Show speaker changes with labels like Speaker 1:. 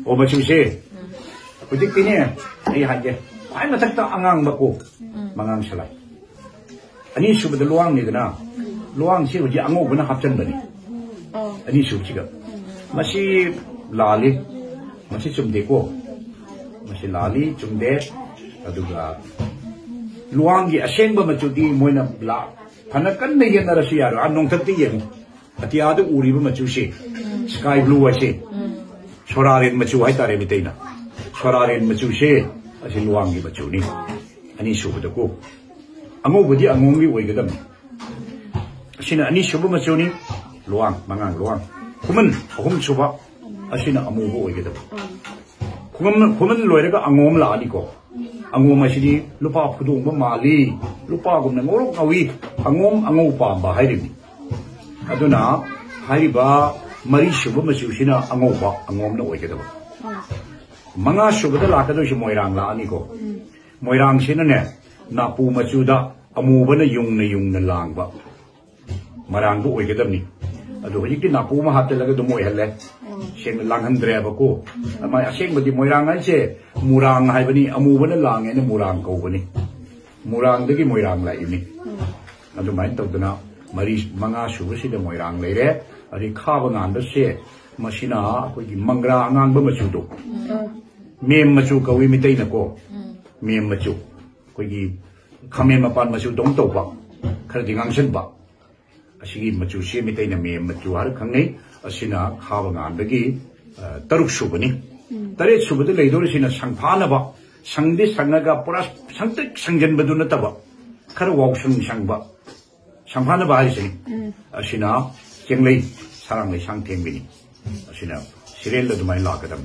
Speaker 1: โอ้มาชูเช่ปุจิกิเนี่ยไอ้หันเจไอ้มาทักตาอ่างมาโกมังสลายอันนี้สุดเดือดร้อนนี่กันนะร้อนเชื่อว่าจะอ่างก็น่าหับจันเลยอันนี้สุดจริงก็มาชีลาลีมาชีจุ่มเด็กก็มาชีลาลีจุ่มเด็กดูว่าร้อนยี่อาเชงบ่มาจุดที่มวยนับลาท่านกันไม่เห็นอะไรสิยาอันน้องทักที่ยังอาทิตย์อาทิตย์อูรีบ่มาจุเช่สกายบลูเช่ชวราเรนมาจูให้ตาเรมิเตนะชวราเรนมาจูเช่อาศัยลวงกีมาจูนี่อันนี้สุบตะกูอ่างบุตรอ่างงีไว้ก็ได้อาศัยอันนี้สุบมาจูนี่ลวงมังลวงคุมันสุบอาศัยอ่างบุไว้ก็ได้คุมันรวยแล้วก็อ่างมลาดีก็อ่างมาสิลูกป้าพูดว่ามาลีลูกป้าก็นั่งรถเอาวีอ่างป้าบ้าให้ดิอันนั้นให้บ้ามารีสุบมาจูสินะอ่างบ้าอ่างนั่นไว้ก็ได้มังสุบแต่ละก็ต้องใช้มวยรังละนี่ก็มวยรังสินะเนี่ยนับปูมาจูดาอ่างบ้านยุงนั่นลางบ้ามารังบุไว้ก็ได้นี่อันนั้นยิ่งที่นับปูมาหัดแต่ละก็ต้องมวยเหรอเลยเช่นลังหันเดรียบกูทำไมเช่นบดีมวยรังนั่นเช่มูรังให้บ้านี่อ่างบ้านลางเนี่ยมูรังกูบ้านี่มูรังเด็กมวยรังเลยอยู่นี่อันนั้นหมายถึงตัวน่ะมารีมังสุบสิเดมวยรังเลยเร่อันนี้ข้าวงานด้วยเช่มาชินาคุยมังกรงานบ่มาจูดูเมียมาจูกวีมิเตยนะก็เมียมาจูคุยขมิ้นมาปานมาจูดงโตปะขณะที่งานเช่นปะอาชีพมาจูเช่มิเตยนะเมียมาจูหาครั้งนี้อาชินาข้าวงานเด็กตรุกสุบนี่ตรุกสุบที่เลยดูสินะสังพานะปะสังดิสังนักปราสังตึกสังเจนบดูนัตตะปะขณะวาวสังปะสังพานะปะอะไรสิอาชินาเจงเลยสร้างเลยสังเทียนบินี่อาชินาสิเรลล์ดูไม่ลากกันทำไม